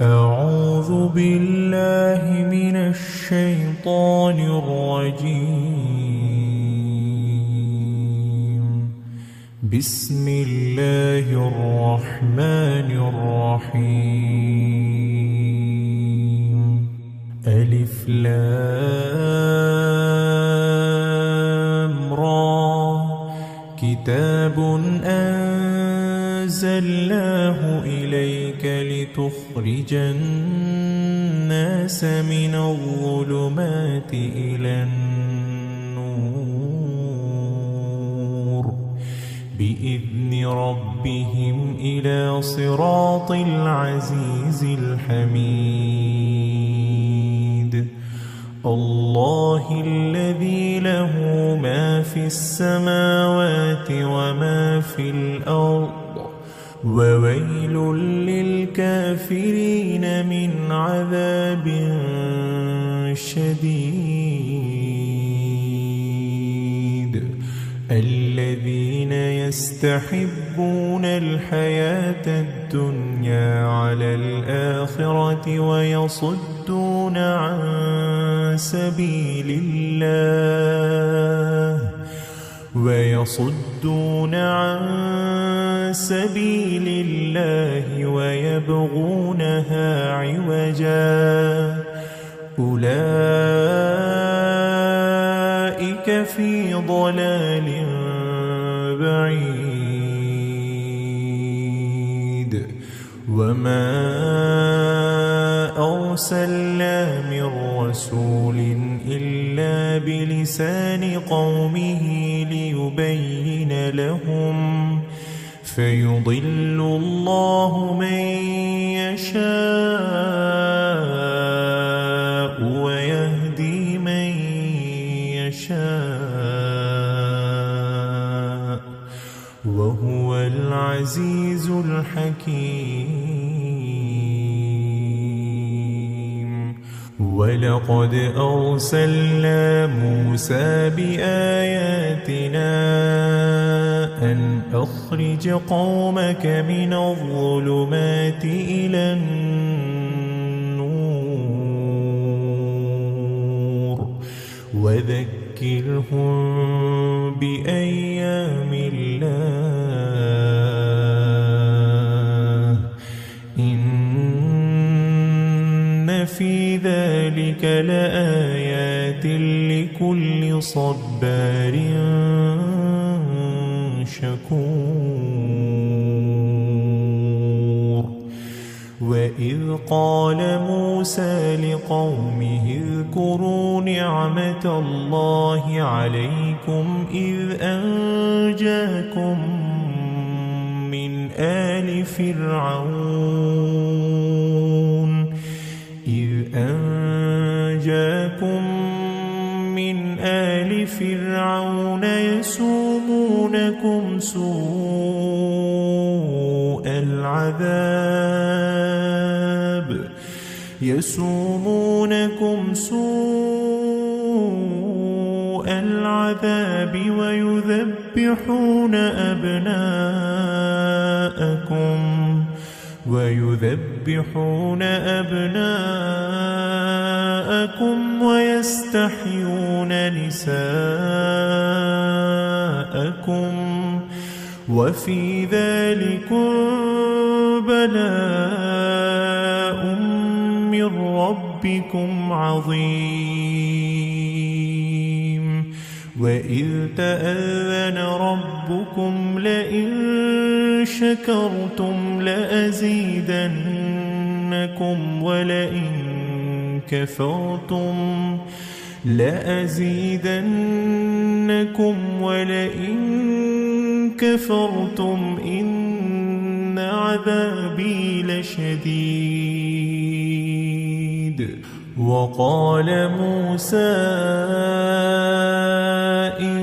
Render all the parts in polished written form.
أعوذ بالله من الشيطان الرجيم. بسم الله الرحمن الرحيم. ألف لام را كتاب أنزلناه إليك لتخرج الناس من الظلمات إلى النور بإذن ربهم إلى صراط العزيز الحميد. الله الذي له ما في السماوات وما في الأرض وويل للكافرين من عذاب شديد. الذين يستحبون الحياة الدنيا على الآخرة ويصدون عن سبيل الله ويبغونها عوجا أولئك في ضلال بعيد. وما أرسلنا من رسول إلا بلسان قومه ليبين لهم فيضل الله من يشاء ويهدي من يشاء وهو العزيز الحكيم. ولقد أرسلنا موسى بآياتنا أن أخرج قومك من الظلمات إلى النور وذكرهم بأيام الله إن في ذلك لآيات لكل صبار شكور. وإذ قال موسى لقومه اذكروا نعمة الله عليكم إذ أنجاكم من آل فرعون يسومونكم سوء العذاب ويذبحون أبناءكم ويستحيون نساءكم وفي ذلكم بلاء من ربكم عظيم. وإذ تأذن ربكم لئن شكرتم لأزيدنكم ولئن كفرتم إن عذابي لشديد. وقال موسى إن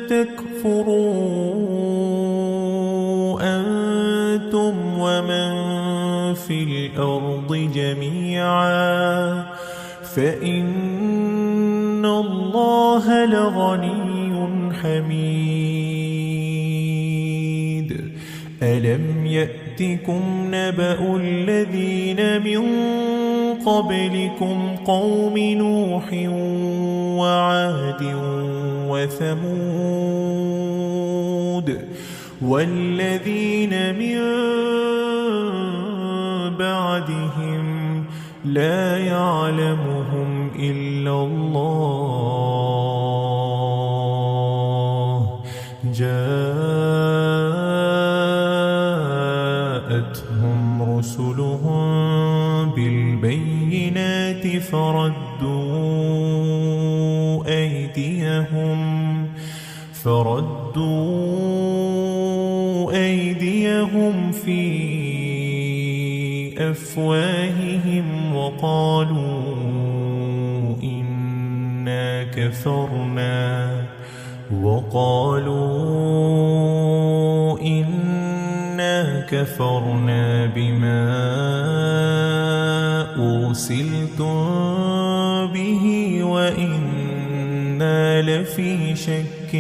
تكفروا أنتم ومن في الأرض جميعا فإن الله لغني حميد. ألم يأتكم يأتكم نبأ الذين من قبلكم قوم نوح وعاد وثمود والذين من بعدهم لا يعلمهم إلا الله جاءتهم رسلهم بالبينات فردوا أيديهم في أفواههم وقالوا إنا كفرنا بما أرسلتم به وإنا لفي شك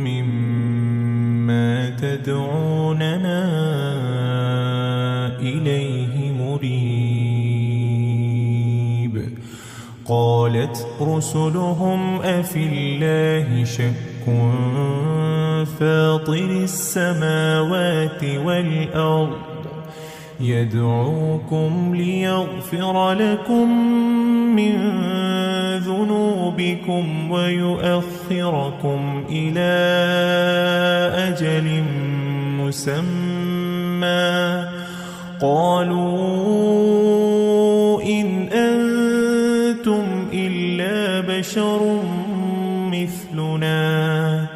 مما تدعوننا إليه مريب. قالت رسلهم أفي الله شك فاطر السماوات والأرض يدعوكم ليغفر لكم من ذنوبكم ويؤخركم إلى أجل مسمى قالوا إن أنتم إلا بشر مثلنا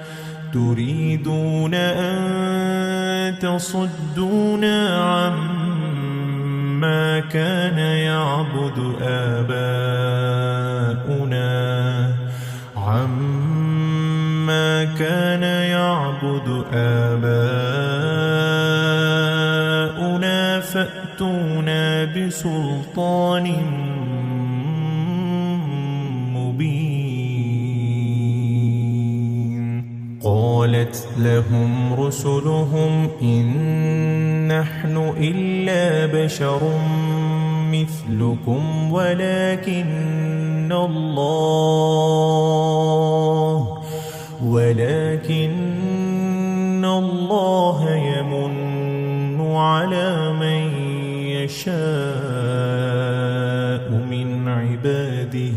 تريدون أن تصدونا عما كان يعبد آباؤنا فأتونا بسلطان مبين. قالت لهم رسلهم إن نحن إلا بشر مثلكم ولكن الله يمن على من يشاء من عباده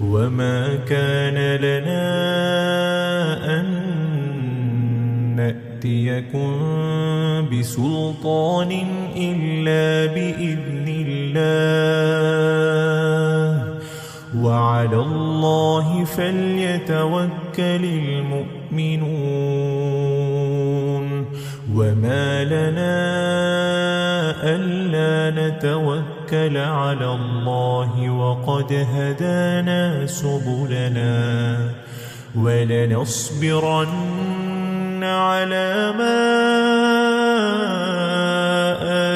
وما كان لنا أن نأتيكم بسلطان إلا بإذن الله وعلى الله فليتوكل المؤمنون. وما لنا ألا نتوكل على الله وقد هدانا سبلنا ولنصبرن على ما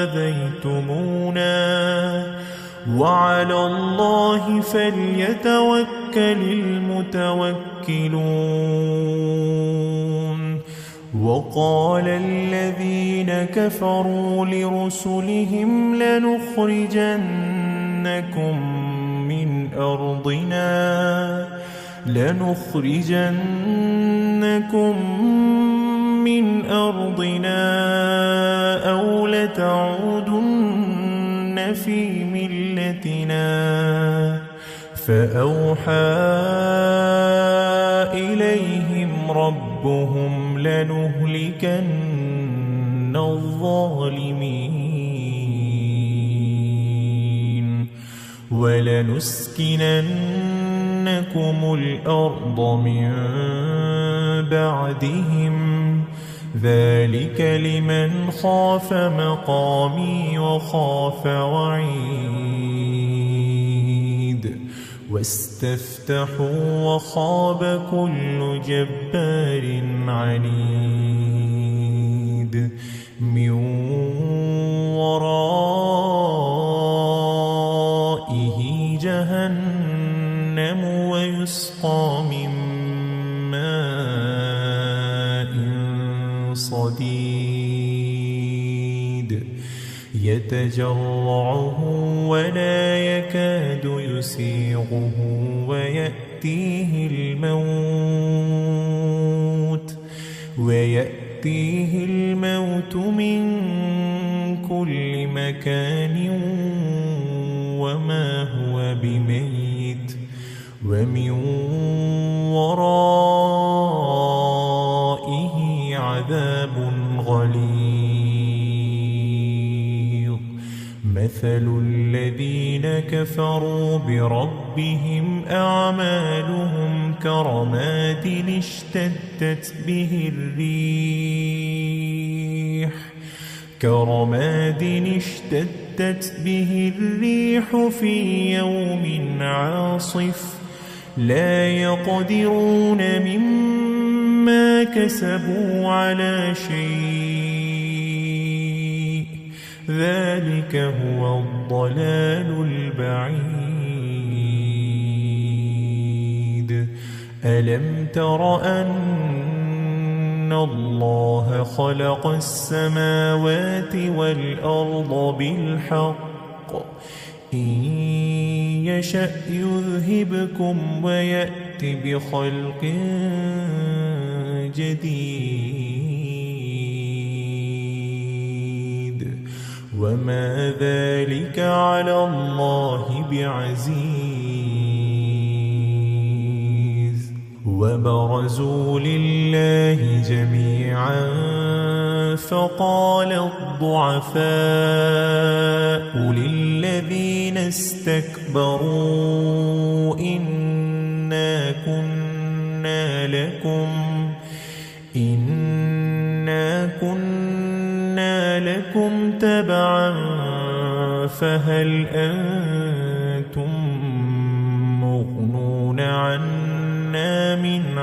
آذيتمونا وعلى الله فليتوكل المتوكلون. وقال الذين كفروا لرسلهم لنخرجنكم من أرضنا أو لتعودن في ملتنا فأوحى إليهم ربهم لنهلكن الظالمين ولنسكننكم الأرض من بعدهم ذلك لمن خاف مقامي وخاف وعيد. واستفتحوا وخاب كل جبار عنيد من ورائه جهنم يسقى من ماء صديد يتجرعه ولا يكاد يسيغه ويأتيه الموت من كل مكان وما هو بميت ومن ورائه عذاب غليظ مثل الذين كفروا بربهم أعمالهم كرماد اشتدت به الريح في يوم عاصف لا يقدرون مما كسبوا على شيء ذلك هو الضلال البعيد ألم تر أن الله خلق السماوات والأرض بالحق إن يشأ يذهبكم ويأت بخلق جديد وما ذلك على الله بعزيز وبرزوا لله جميعا فقال الضعفاء للذين استكبروا إنا كنا لكم تبعا فهل أنتم مغنون عنا من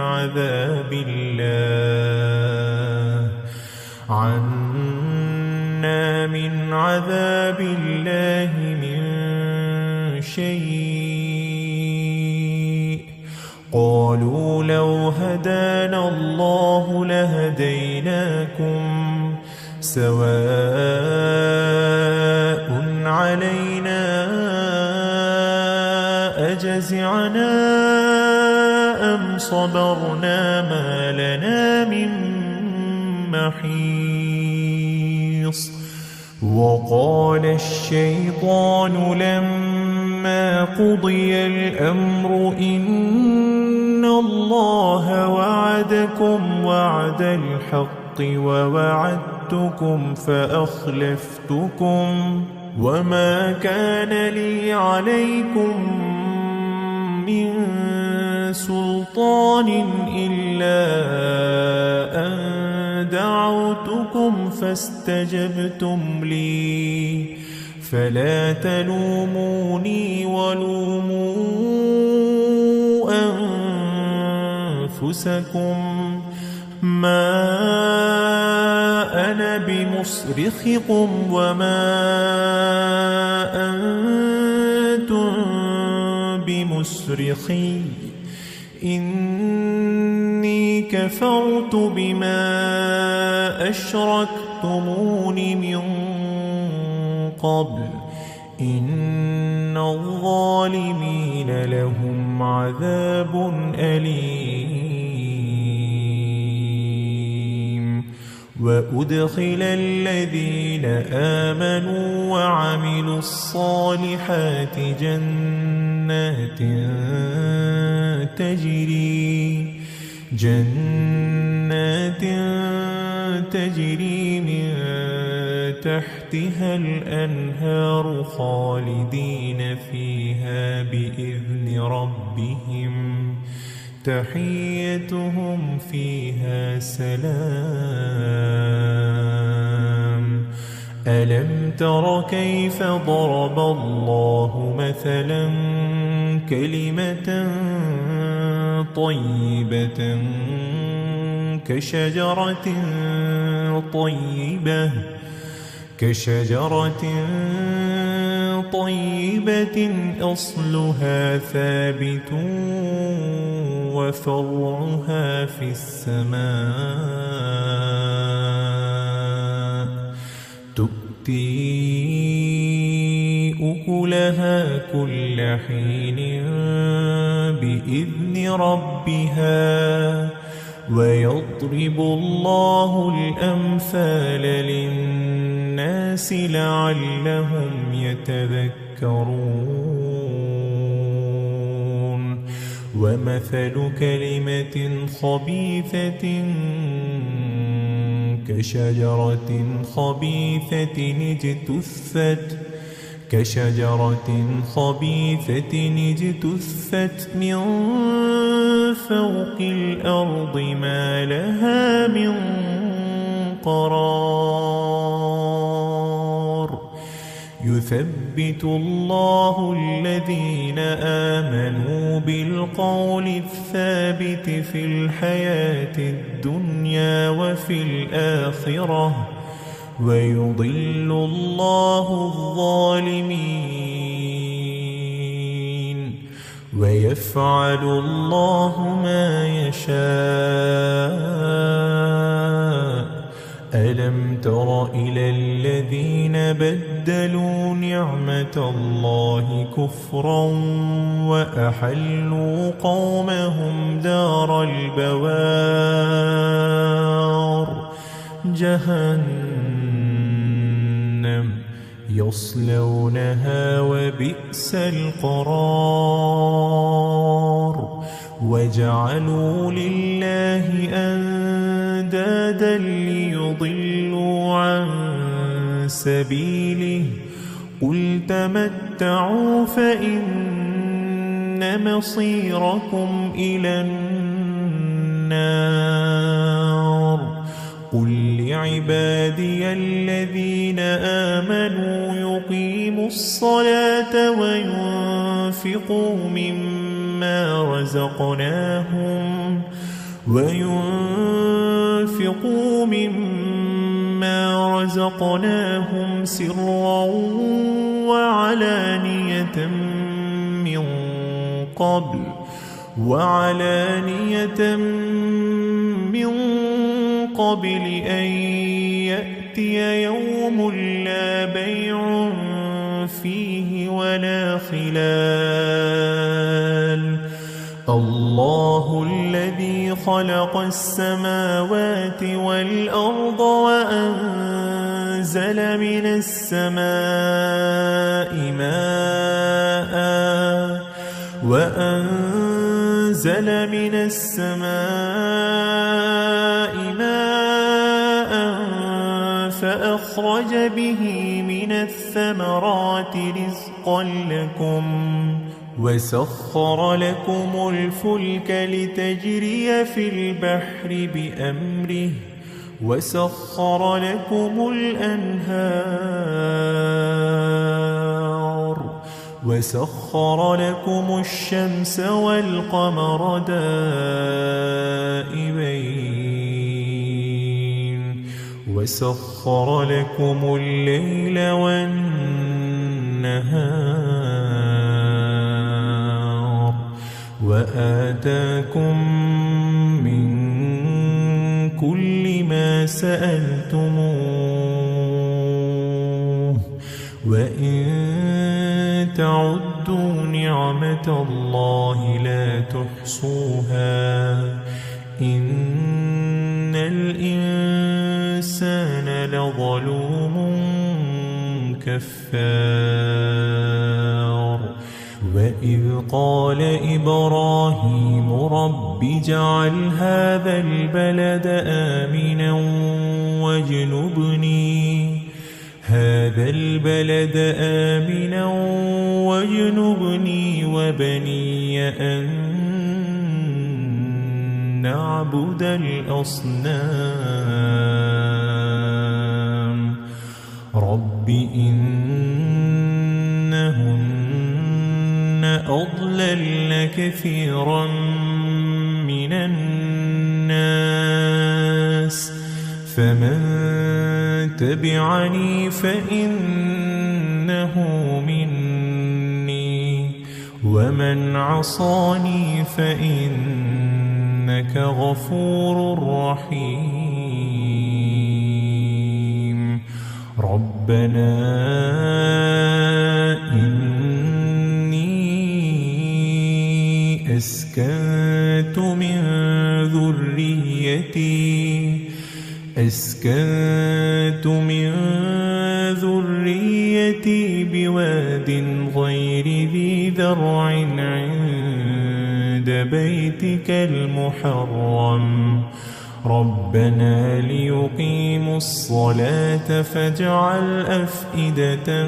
عذاب الله من شيء قالوا لو هدانا الله لهديناكم سواء علينا أجزعنا أم صبرنا ما لنا من محيص وقال الشيطان لما قضي الأمر إن الله وعدكم وعد الحق ووعدتكم فأخلفتكم وما كان لي عليكم من سلطان إلا أن دعوتكم فاستجبتم لي فلا تلوموني ولوموا أنفسكم ما أنا بمصرخكم وما أنتم بمصرخي إني كفرت بما أشركتمون من قبل إن الظالمين لهم عذاب أليم وأدخل الذين آمنوا وعملوا الصالحات جنات تجري من تحتها الأنهار خالدين فيها بإذن ربهم تحيتهم فيها سلام ألم تر كيف ضرب الله مثلا كلمة طيبة كشجرة طيبة أصلها ثابت وفرعها في السماء تؤتي أكلها كل حين بإذن ربها ويضرب الله الأمثال للناس لعلهم يتذكرون ومثل كلمة خبيثة كشجرة خبيثة اجتثت من فوق الأرض ما لها من قرار يثبت الله الذين آمنوا بالقول الثابت في الحياة الدنيا وفي الآخرة ويضل الله الظالمين ويفعل الله ما يشاء ألم تر إلى الذين بدلوا نعمة الله كفرا وأحلوا قومهم دار البوار جهنم يصلونها وبئس القرار وجعلوا لله أندادا ليضلوا عن سبيله قل تمتعوا فإن مصيركم إلى النار قل لعبادي الذين آمنوا يقيموا الصلاة وينفقوا مما رزقناهم سرا وعلانية من قبل أن يأتي يوم لا بيع فيه ولا خلال الله الذي خلق السماوات والأرض وأنزل من السماء ماء فأخرج به من الثمرات رزقا لكم وسخر لكم الفلك لتجري في البحر بأمره وسخر لكم الأنهار وسخر لكم الشمس والقمر دائبين وسخر لكم الليل والنهار وآتاكم من كل ما سألتموه وإن تعدوا نعمة الله لا تحصوها إن الإنسان لظلوم كفار وإذ قال إبراهيم رب اجعل هذا البلد آمنا واجنبني وبني أن نعبد الأصنام رب إنهن أضللن كثيرا من الناس فمن تبعني فإنه مني فمن عصاني فإنك غفور رحيم ربنا إني أسكنت من ذريتي بواد غير ذي ذرع عند بيتك المحرم ربنا ليقيموا الصلاة فاجعل أفئدة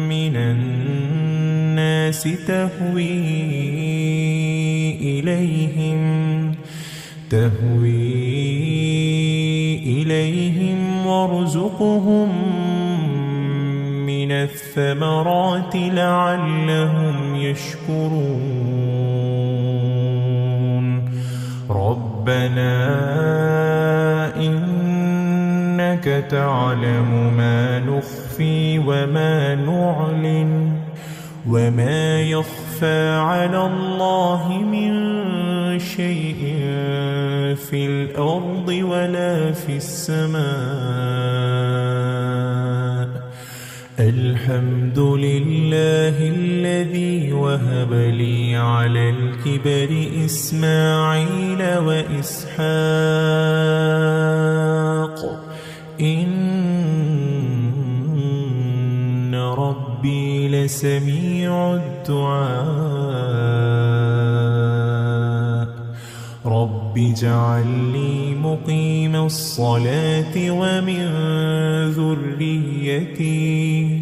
من الناس تهوي إليهم وارزقهم من الثمرات لعلهم يشكرون ربنا إنك تعلم ما نخفي وما نعلن وما يخفى على الله من شيء في الأرض ولا في السماء الحمد لله الذي وهب لي على الكبر إسماعيل وإسحاق إن ربي لسميع الدعاء رب اجعل لي مقيم الصلاة ومن ذريتي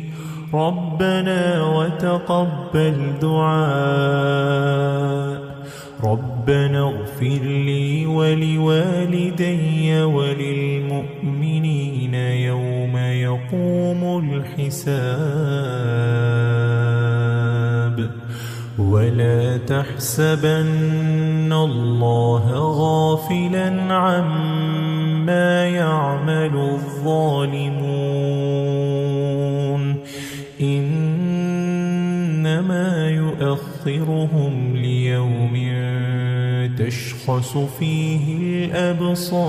ربنا وتقبل دعاء ربنا اغفر لي ولوالدي وللمؤمنين يوم يقوم الحساب ولا تحسبن الله غافلا عما يعمل الظالمون إنما يؤخرهم ليوم تشخص فيه الأبصار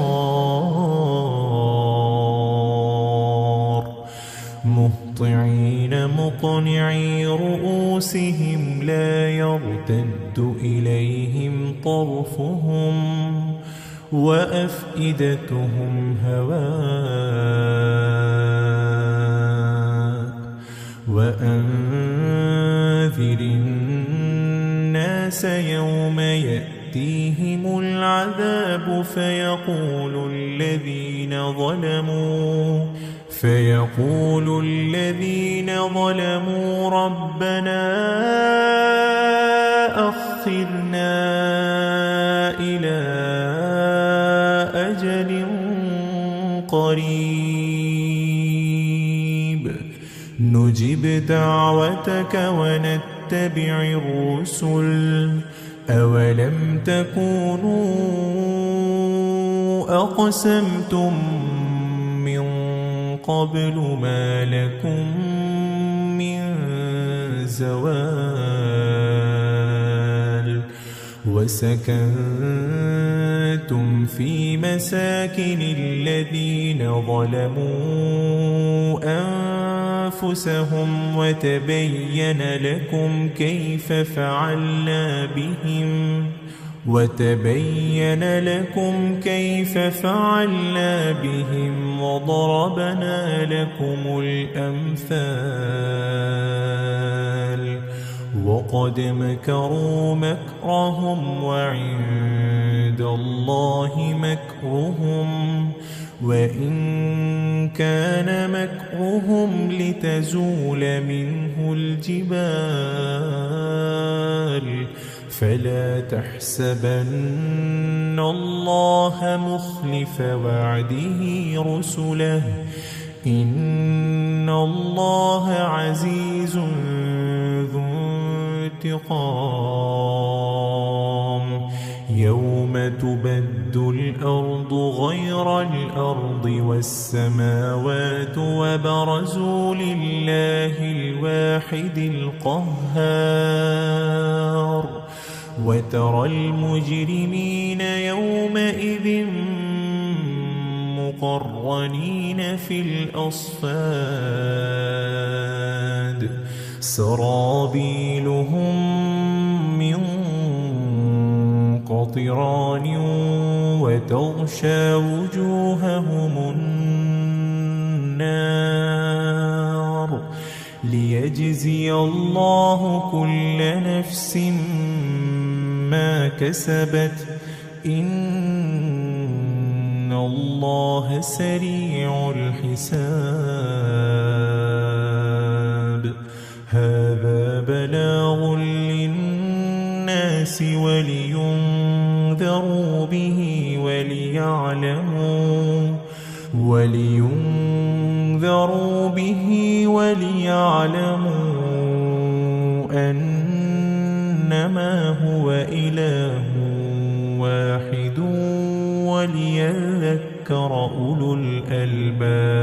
مهطعين مقنعي رؤوسهم لا يرتد إليهم طرفهم وأفئدتهم هواء وأنذر الناس يوم يأتيهم العذاب فيقول الذين ظلموا ربنا أخرنا إلى أجل قريب نجب دعوتك ونتبع الرسل أولم تكونوا أقسمتم من قبل ما لكم من زوال وسكنتم في مساكن الذين ظلموا أنفسهم وتبين لكم كيف فعلنا بهم وضربنا لكم الأمثال وقد مكروا مكرهم وعند الله مكرهم وإن كان مكرهم لتزول منه الجبال فلا تحسبن الله مخلف وعده رسله إن الله عزيز ذو انتقام يوم تبد الأرض غير الأرض والسماوات وبرزوا لله الواحد القهار وترى المجرمين يومئذ مقرنين في الأصفاد سرابيلهم من قطران وتغشى وجوههم النار ليجزي الله كل نفس ما كسبت إن الله سريع الحساب هذا بلاغ للناس ولينذروا به وليعلموا أنما هو إله واحد وليذكر أولو الألباب